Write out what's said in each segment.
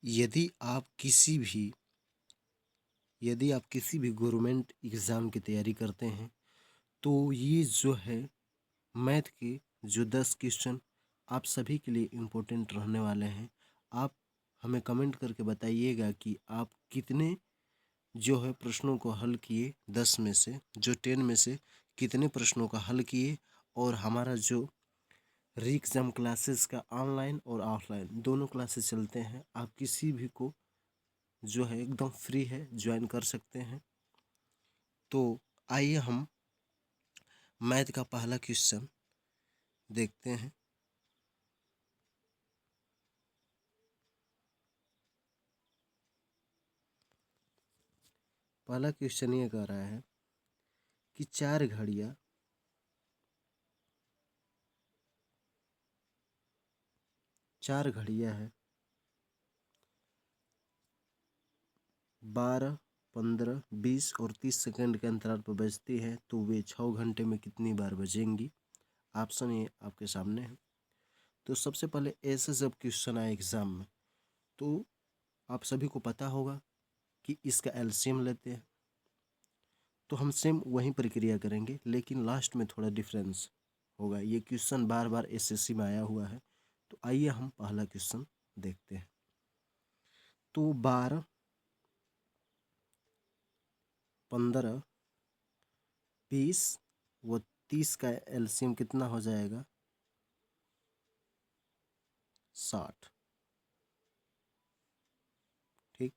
यदि आप किसी भी यदि आप किसी भी गवर्नमेंट एग्ज़ाम की तैयारी करते हैं, तो ये जो है मैथ के जो 10 क्वेश्चन आप सभी के लिए इम्पोर्टेंट रहने वाले हैं। आप हमें कमेंट करके बताइएगा कि आप कितने जो है प्रश्नों को हल किए 10 में से, जो 10 में से कितने प्रश्नों का हल किए। और हमारा जो री एग्ज़ाम क्लासेस का ऑनलाइन और ऑफलाइन दोनों क्लासेस चलते हैं। आप किसी भी को जो है एकदम फ्री है, ज्वाइन कर सकते हैं। तो आइए हम मैथ का पहला क्वेश्चन देखते हैं। पहला क्वेश्चन ये कह रहा है कि चार घड़ियाँ हैं, 12, 15, 20 और 30 सेकंड के अंतराल पर बजती है, तो वे 6 घंटे में कितनी बार बजेंगी। ऑप्शन ये आपके सामने है। तो सबसे पहले ऐसे जब क्वेश्चन आए एग्ज़ाम में, तो आप सभी को पता होगा कि इसका एलसीएम लेते हैं। तो हम सेम वही प्रक्रिया करेंगे, लेकिन लास्ट में थोड़ा डिफरेंस होगा। ये क्वेश्चन बार बार एसएससी में आया हुआ है। तो आइए हम पहला क्वेश्चन देखते हैं। तो 12, 15, 20 व 30 का एलसीएम कितना हो जाएगा? 60। ठीक।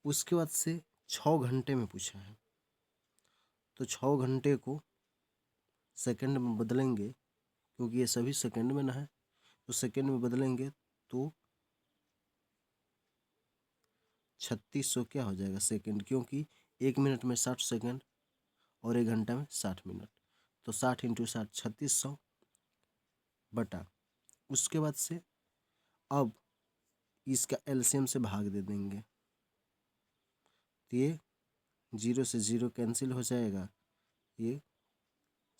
उसके बाद से 6 घंटे में पूछा है, तो 6 घंटे को सेकंड में बदलेंगे, क्योंकि ये सभी सेकंड में ना है, तो सेकंड में बदलेंगे तो 3600 क्या हो जाएगा सेकंड, क्योंकि 1 मिनट में 60 सेकंड और 1 घंटा में 60 मिनट। तो 60 इंटू 60 3600 बटा। उसके बाद से अब इसका एलसीएम से भाग दे देंगे, तो ये 0 से 0 कैंसिल हो जाएगा। ये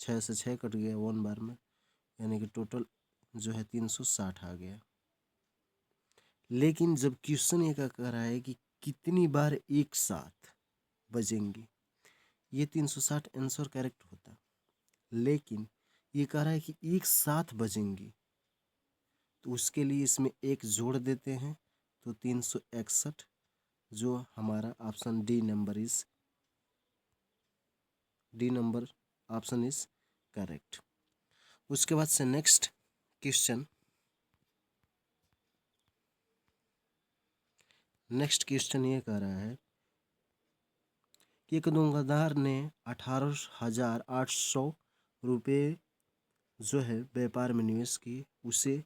6 से 6 कट गया 1 बार में, यानी कि टोटल जो है 360 आ गया। लेकिन जब क्वेश्चन ये क्या कह रहा है कि कितनी बार एक साथ बजेंगी, ये 360 आंसर करेक्ट होता, लेकिन ये कह रहा है कि एक साथ बजेंगी, तो उसके लिए इसमें एक जोड़ देते हैं, तो 361, जो हमारा option D number option is correct. उसके बाद से नेक्स्ट क्वेश्चन ये कह रहा है कि एक दुकानदार ने 18,800 रुपये जो है व्यापार में निवेश किए। उसे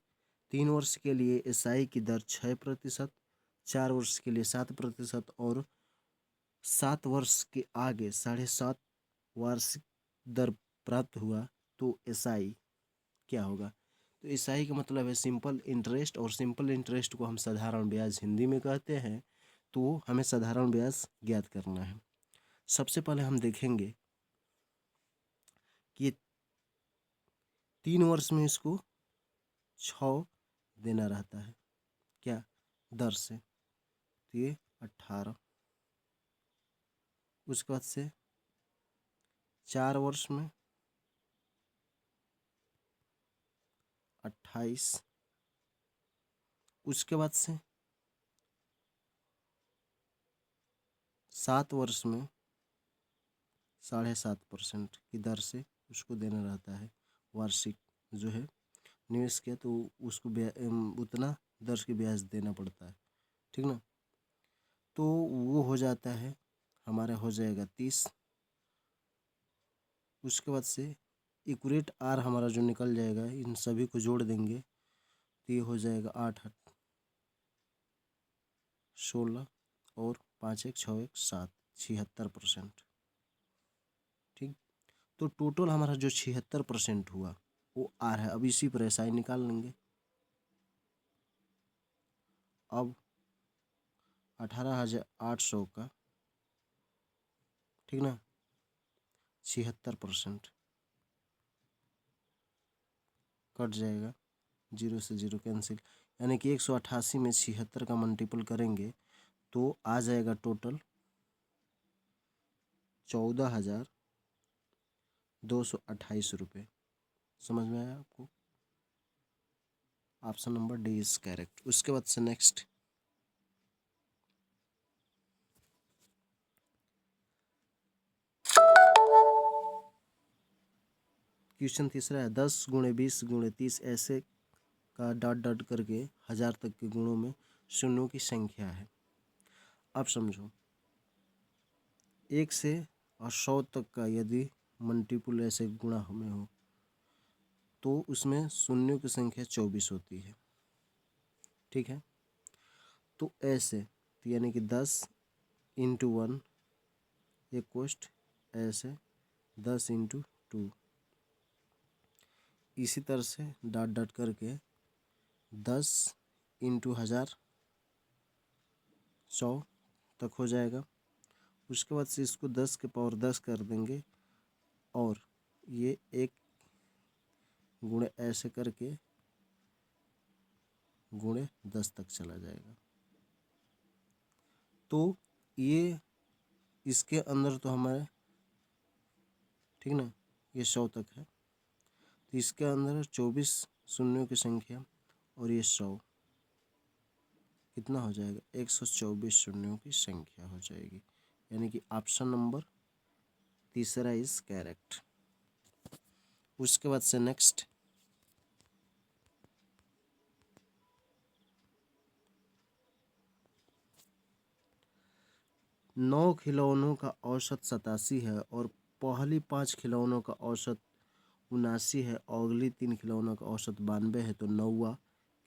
3 वर्ष के लिए एसआई की दर 6%, 4 वर्ष के लिए 7% और 7 वर्ष के आगे 7.5 वार्षिक दर प्राप्त हुआ, तो एसआई क्या होगा? तो एसआई का मतलब है सिंपल इंटरेस्ट, और सिंपल इंटरेस्ट को हम साधारण ब्याज हिंदी में कहते हैं। तो हमें साधारण ब्याज ज्ञात करना है। सबसे पहले हम देखेंगे कि 3 वर्ष में इसको 6 देना रहता है, क्या दर से, तो ये 18। उसके बाद से 4 वर्ष में 28। उसके बाद से 7 वर्ष में 7.5% की दर से उसको देना रहता है। वार्षिक जो है निवेश किया, तो उसको उतना दर के ब्याज देना पड़ता है। ठीक ना? तो वो हो जाता है, हमारा हो जाएगा 30। उसके बाद से इक्वरेट आर हमारा जो निकल जाएगा, इन सभी को जोड़ देंगे, तो ये हो जाएगा 8, 16 और 5, 1, 6, 1, 7, 76%। ठीक। तो टोटल हमारा जो 76% हुआ वो आर है। अब इसी पर एसआई निकाल लेंगे। अब 18,800 का, ठीक ना, 76% कट जाएगा, 0 से 0 कैंसिल। यानी कि 188 में 76 का मल्टीपल करेंगे तो आ जाएगा टोटल 14,228 रुपये। समझ में आया आपको? Option number D is correct. उसके बाद से नेक्स्ट क्वेश्चन तीसरा है 10 गुणे 20 गुणे 30 ऐसे का डॉट डॉट करके 1000 तक के गुणों में शून्यों की संख्या है। अब समझो 1 से और 100 तक का यदि मल्टीपल ऐसे गुणा हमें हो तो उसमें शून्यों की संख्या 24 होती है। ठीक है, तो ऐसे तो यानी कि 10 इंटू 1 एक कोष्ट, ऐसे 10 इंटू 2, इसी तरह से डॉट डॉट करके 10 इंटू 1000 100 तक हो जाएगा। उसके बाद से इसको 10 के पावर 10 कर देंगे और ये एक गुणे ऐसे करके गुणे 10 तक चला जाएगा। तो ये इसके अंदर तो हमारे ठीक ना, ये 100 तक है, तो इसके अंदर 24 शून्यों की संख्या और ये 100 कितना हो जाएगा? 124 शून्यों की संख्या हो जाएगी। यानी कि ऑप्शन नंबर तीसरा इज करेक्ट। उसके बाद से नेक्स्ट 9 खिलौनों का औसत 87 है और पहली 5 खिलौनों का औसत 79 है और अगली 3 खिलौनों का औसत 92 है, तो 9वां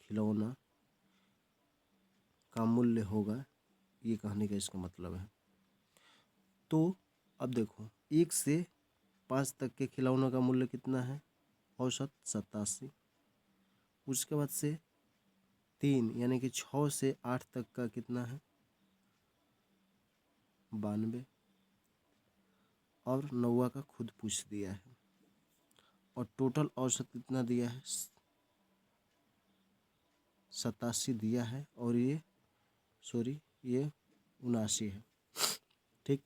खिलौना का मूल्य होगा। ये कहने का इसका मतलब है। तो अब देखो 1 से 5 तक के खिलौनों का मूल्य कितना है? औसत 87। उसके बाद से 3 यानी कि 6 से 8 तक का कितना है? 92, और 9वां का खुद पूछ दिया है और टोटल औसत कितना दिया है? 87 दिया है और ये 79 है। ठीक,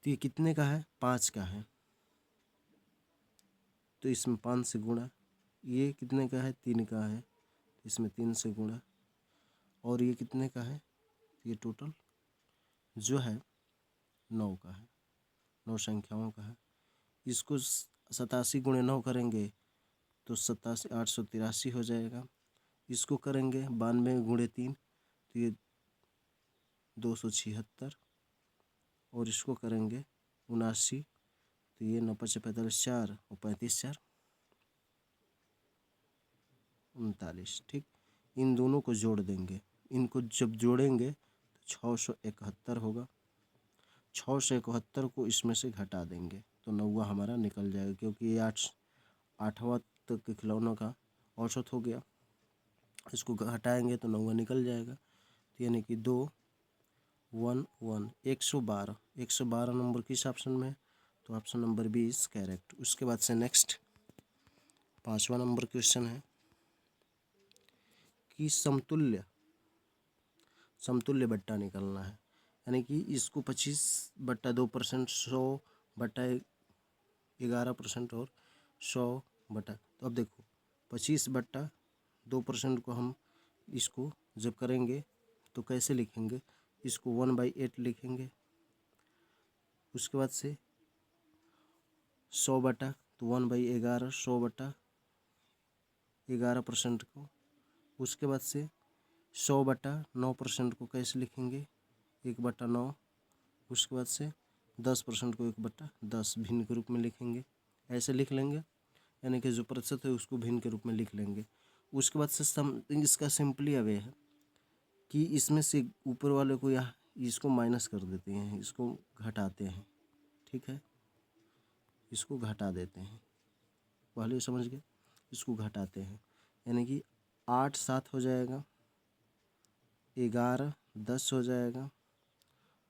तो ये कितने का है? 5 का है, तो इसमें 5 से गुणा। ये कितने का है? 3 का है, इसमें 3 से गुणा। और ये कितने का है? ये टोटल जो है 9 का है, 9 संख्याओं का है। इसको 87 गुणे 9 करेंगे तो 87 883 हो जाएगा। इसको करेंगे 92 गुणे 3 तो ये 276, और इसको करेंगे 79 तो ये 9 5 45 4 और 35 4 39। ठीक, इन दोनों को जोड़ देंगे। इनको जब जोड़ेंगे तो 671 होगा। 671 को इसमें से घटा देंगे तो 9वां हमारा निकल जाएगा, क्योंकि ये 8वां तक के खिलौनों का औसत हो गया। इसको घटाएंगे तो 9वां निकल जाएगा, तो यानी कि 2 1 1 112 नंबर किस ऑप्शन में है? तो option number B is correct. उसके बाद से नेक्स्ट 5वां नंबर क्वेश्चन है कि समतुल्य बट्टा निकलना है। यानी कि इसको 25/2%, 100/11% और 100 तो अब देखो 25/2% को हम इसको जब करेंगे तो कैसे लिखेंगे? इसको 1/8 लिखेंगे। उसके बाद से 100 तो 1/11, 100/11% को। उसके बाद से 100/9% को कैसे लिखेंगे? 1/9। उसके बाद से 10% को 1/10 भिन्न के रूप में लिखेंगे। ऐसे लिख लेंगे, यानी कि जो प्रतिशत है उसको भिन्न के रूप में लिख लेंगे। उसके बाद से इसका सिंपली अवे है कि इसमें से ऊपर वाले को यहाँ इसको माइनस कर देते हैं, इसको घटाते हैं। ठीक है, इसको घटा देते हैं, पहले समझ गए। इसको घटाते हैं यानी कि 8 7 हो जाएगा, 11 10 हो जाएगा।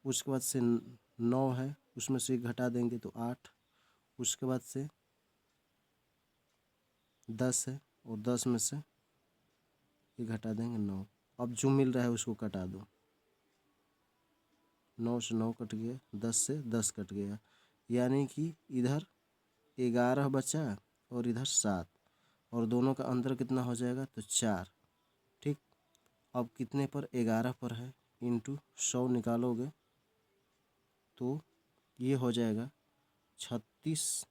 उसके बाद से 9 है, उसमें से घटा देंगे तो 8। उसके बाद से 10 है और 10 में से ये घटा देंगे 9। अब जो मिल रहा है उसको कटा दो। 9 से 9 कट गया, 10 से 10 कट गया, यानी कि इधर 11 बचा और इधर 7, और दोनों का अंतर कितना हो जाएगा तो 4। ठीक, अब कितने पर 11 पर है, इंटू 100 निकालोगे तो ये हो जाएगा 36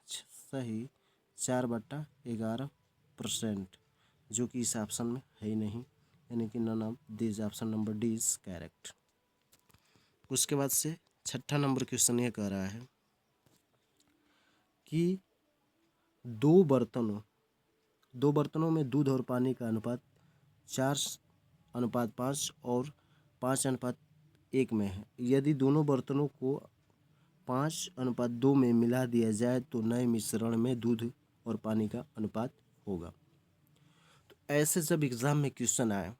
सही 4/11%, जो कि इस ऑप्शन में है ही नहीं, यानी कि none of this option number D is correct. उसके बाद से छठा नंबर क्वेश्चन ये कह रहा है कि दो बर्तनों में दूध और पानी का अनुपात 4:5 और 5:1 में है। यदि दोनों बर्तनों को 5:2 में मिला दिया जाए तो नए मिश्रण में दूध और पानी का अनुपात होगा। तो ऐसे जब एग्ज़ाम में क्वेश्चन आए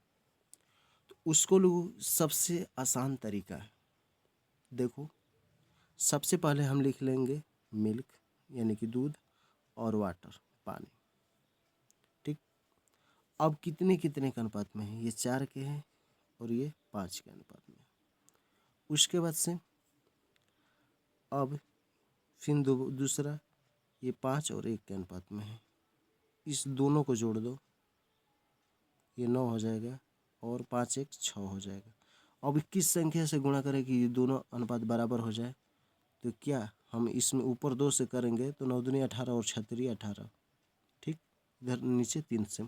तो उसको लोग सबसे आसान तरीका है, देखो सबसे पहले हम लिख लेंगे मिल्क यानी कि दूध और वाटर पानी। ठीक, अब कितने कितने के अनुपात में है, ये 4 के हैं और ये 5 के अनुपात में है। उसके बाद से अब फिर दूसरा ये 5 और 1 के अनुपात में है, इस दोनों को जोड़ दो, ये 9 हो जाएगा और 5 1 6 हो जाएगा। अब किस संख्या से गुणा करें कि ये दोनों अनुपात बराबर हो जाए, तो क्या हम इसमें ऊपर 2 से करेंगे तो 9 दूनी 18 और 6 3 18। ठीक, इधर नीचे 3 से,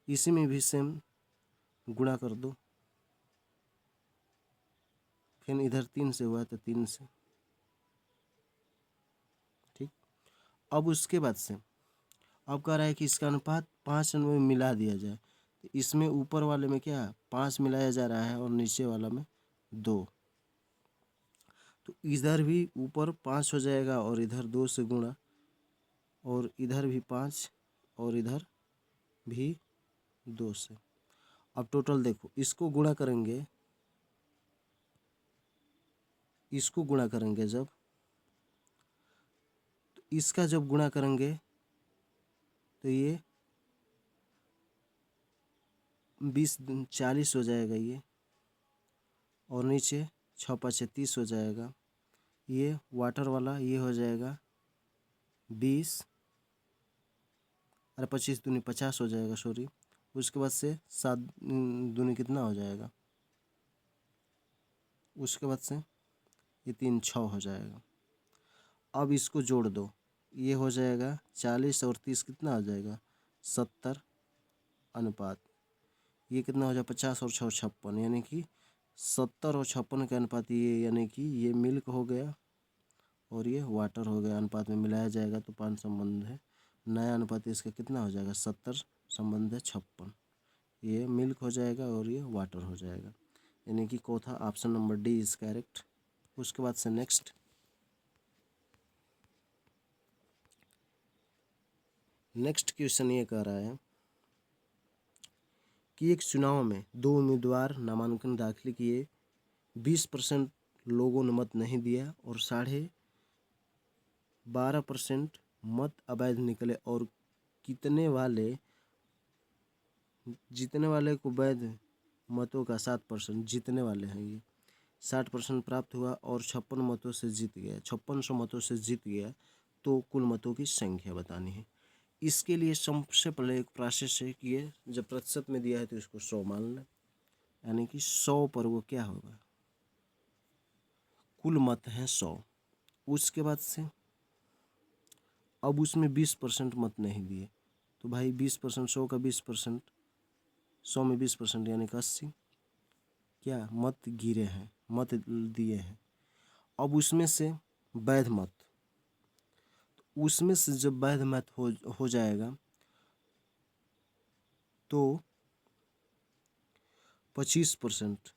इसी में भी सेम गुणा कर दो, फिर इधर 3 से हुआ तो 3 से। ठीक, अब उसके बाद से अब कह रहा है कि इसका अनुपात 5 में मिला दिया जाए, तो इसमें ऊपर वाले में क्या 5 मिलाया जा रहा है और नीचे वाला में 2, तो इधर भी ऊपर 5 हो जाएगा और इधर 2 से गुणा, और इधर भी 5 और इधर भी 2 से। अब टोटल देखो, इसको गुणा करेंगे, इसको गुणा करेंगे जब, तो इसका जब गुणा करेंगे तो ये 20 40 हो जाएगा ये, और नीचे 6 5 30 हो जाएगा, ये वाटर वाला ये हो जाएगा 20, अरे 25 दूनी 50 हो जाएगा, सॉरी। उसके बाद से 7 दूनी कितना हो जाएगा, उसके बाद से ये 3 6 हो जाएगा। अब इसको जोड़ दो, ये हो जाएगा 40 और 30 कितना हो जाएगा 70 अनुपात, ये कितना हो जाएगा 50 और 6 56, यानी कि 70 और 56 के अनुपात, ये यानी कि ये मिल्क हो गया और ये वाटर हो गया, अनुपात में मिलाया जाएगा तो 5 संबंध है, नया अनुपात इसका कितना हो जाएगा 70 संबंध है 56, ये मिल्क हो जाएगा और ये वाटर हो जाएगा, यानी कि चौथा option number D is correct. उसके बाद से नेक्स्ट क्वेश्चन ये कह रहा है कि एक चुनाव में 2 उम्मीदवार नामांकन दाखिल किए, 20% लोगों ने मत नहीं दिया और 12.5% मत अवैध निकले, और जीतने वाले को वैध मतों का 7%, जीतने वाले हैं ये 60% प्राप्त हुआ और 56 मतों से जीत गया, 5600 मतों से जीत गया, तो कुल मतों की संख्या बतानी है। इसके लिए सबसे पहले एक प्रोसेस है कि ये जब प्रतिशत में दिया है तो इसको 100 मान लें, यानी कि 100 पर वो क्या होगा, कुल मत हैं 100। उसके बाद से अब उसमें 20% मत नहीं दिए, तो भाई 20%, 100 का 20%, 100 में 20% यानी कि 80 क्या मत गिरे हैं, मत दिए हैं। अब उसमें से वैध मत, उसमें से जब वैध मत हो जाएगा तो 25%,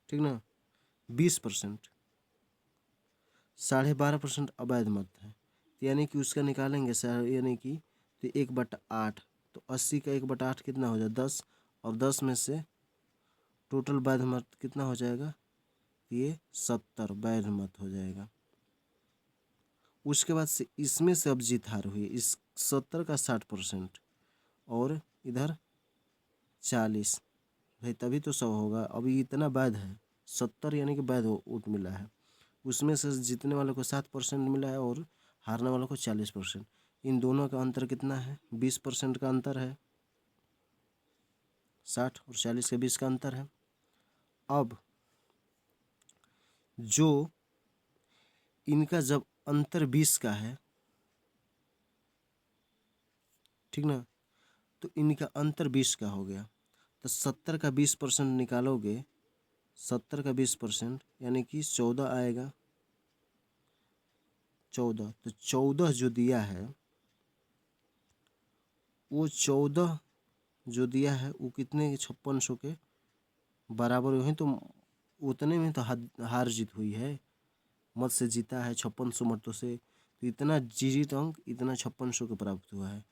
ठीक ना, 20%, 12.5% अवैध मत है, यानी कि उसका निकालेंगे यानी कि तो 1/8, तो 80 का 1/8 कितना हो जाए 10, और 10 में से टोटल वैध मत कितना हो जाएगा, ये 70 वैध मत हो जाएगा। उसके बाद से इसमें से अब जीत हार हुई, इस 70 का 60% और इधर 40 भाई तभी तो 100 होगा। अभी इतना वैध है 70 यानी कि वैध वोट मिला है। उसमें से जीतने वालों को 7% मिला है और हारने वालों को 40%। इन दोनों का अंतर कितना है? 20% का अंतर है। 60 और 40 के 20 का अंतर है। अब जो इनका जब अंतर 20 का है, ठीक ना, तो इनका अंतर 20 का हो गया। तो 70 का 20% निकालोगे, 70 का 20% यानी कि 14 आएगा। 14 तो 14 जो दिया है, वो 14 जो दिया है वो कितने 5600 के बराबर हुए हैं। तो उतने में तो हार जीत हुई है। मत से जीता है 5600 मतों से, तो इतना जीत अंक इतना 5600 के प्राप्त हुआ है।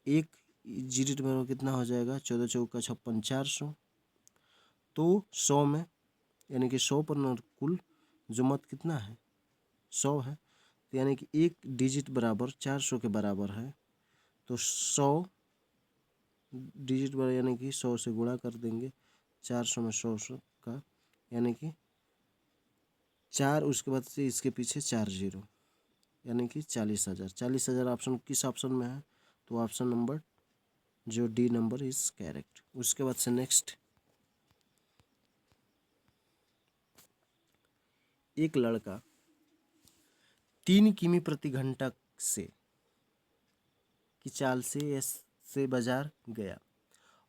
एक जीत में कितना हो जाएगा? 14 चौका 56 400। तो 100 में यानी कि 100 पर कुल जो मत कितना है? 100 है। तो यानी कि एक डिजिट बराबर 400 के बराबर है। तो 100 डिजिट बराबर यानी कि 100 से गुणा कर देंगे 400 में 100 का, यानी कि 4, उसके बाद से इसके पीछे 4 0 यानी कि 40,000। 40,000 ऑप्शन किस ऑप्शन में है? तो ऑप्शन नंबर जो डी नंबर इज करेक्ट। उसके बाद से नेक्स्ट, एक लड़का 3 किमी प्रति घंटा से की चाल से बाजार गया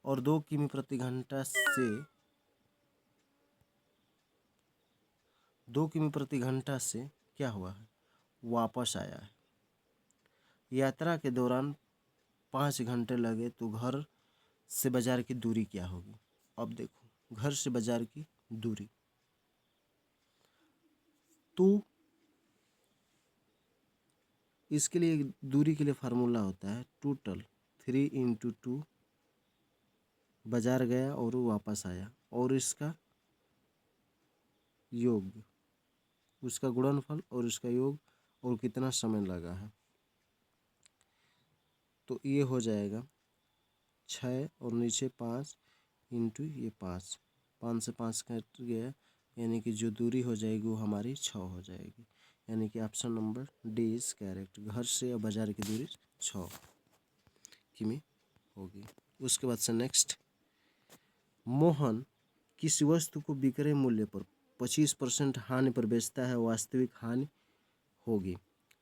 और 2 किमी प्रति घंटा से 2 किमी प्रति घंटा से क्या हुआ है? वापस आया है। यात्रा के दौरान 5 घंटे लगे तो घर से बाजार की दूरी क्या होगी? अब देखो, घर से बाजार की दूरी, तो इसके लिए दूरी के लिए फार्मूला होता है टोटल 3 × 2। बाजार गया और वो वापस आया और इसका योग, उसका गुणनफल और इसका योग और कितना समय लगा है। तो ये हो जाएगा 6 और नीचे 5 × ये 5, 5 से 5 कट गया, यानी कि जो दूरी हो जाएगी वो हमारी 6 हो जाएगी। यानी कि option number D is correct. घर से बाजार की दूरी 6 किमी होगी। उसके बाद से नेक्स्ट, मोहन किसी वस्तु को विक्रय मूल्य पर 25% हानि पर बेचता है, वास्तविक हानि होगी।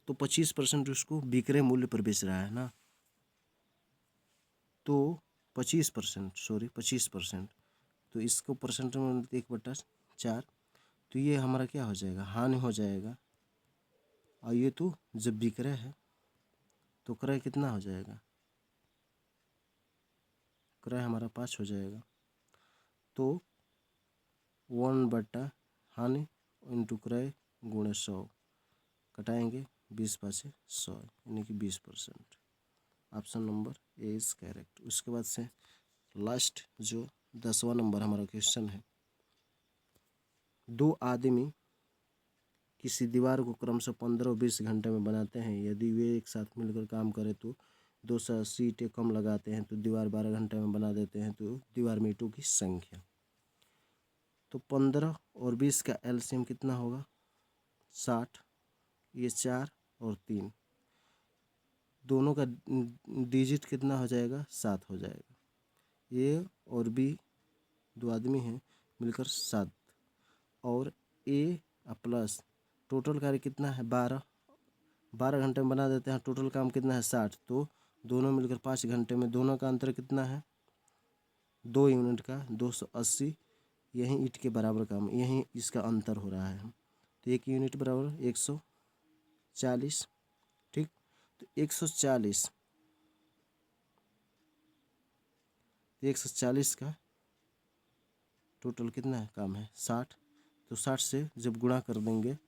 तो 25% उसको विक्रय मूल्य पर बेच रहा है ना, तो 25%, तो इसको परसेंट में 1/4, तो ये हमारा क्या हो जाएगा? हानि हो जाएगा। और ये तो जब विक्रय है तो क्रय कितना हो जाएगा? क्रय हमारा 5 हो जाएगा। तो 1/, हानि इंटू क्रय गुणे 100, कटाएंगे 20 5 100 यानी कि 20%। Option number A is correct. उसके बाद से लास्ट जो 10वां नंबर हमारा क्वेश्चन है, 2 आदमी किसी दीवार को क्रमशः 15 और 20 घंटे में बनाते हैं। यदि वे एक साथ मिलकर काम करें तो 280 ईंटें कम लगाते हैं तो दीवार 12 घंटे में बना देते हैं। तो दीवार में ईंटों की संख्या, तो 15 और 20 का एलसीएम कितना होगा? 60। ये 4 और 3, दोनों का डिजिट कितना हो जाएगा? 7 हो जाएगा। ए और बी 2 आदमी हैं मिलकर 7, और ए प्लस टोटल कार्य कितना है? 12 घंटे में बना देते हैं। टोटल काम कितना है? 60। तो दोनों मिलकर 5 घंटे में, दोनों का अंतर कितना है? 2 यूनिट का 280। यही ईंट के बराबर काम, यही इसका अंतर हो रहा है। तो 1 यूनिट बराबर 140, ठीक। तो 140 का टोटल कितना है काम है? 60। तो 60 से जब गुणा कर देंगे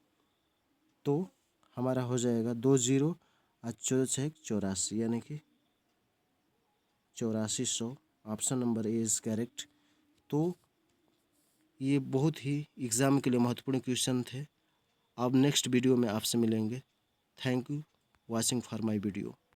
तो हमारा हो जाएगा 2 0 और 14 6 84, यानी कि 8400। Option number A is correct. तो ये बहुत ही एग्ज़ाम के लिए महत्वपूर्ण क्वेश्चन थे। अब नेक्स्ट वीडियो में आपसे मिलेंगे। Thank you watching for my video.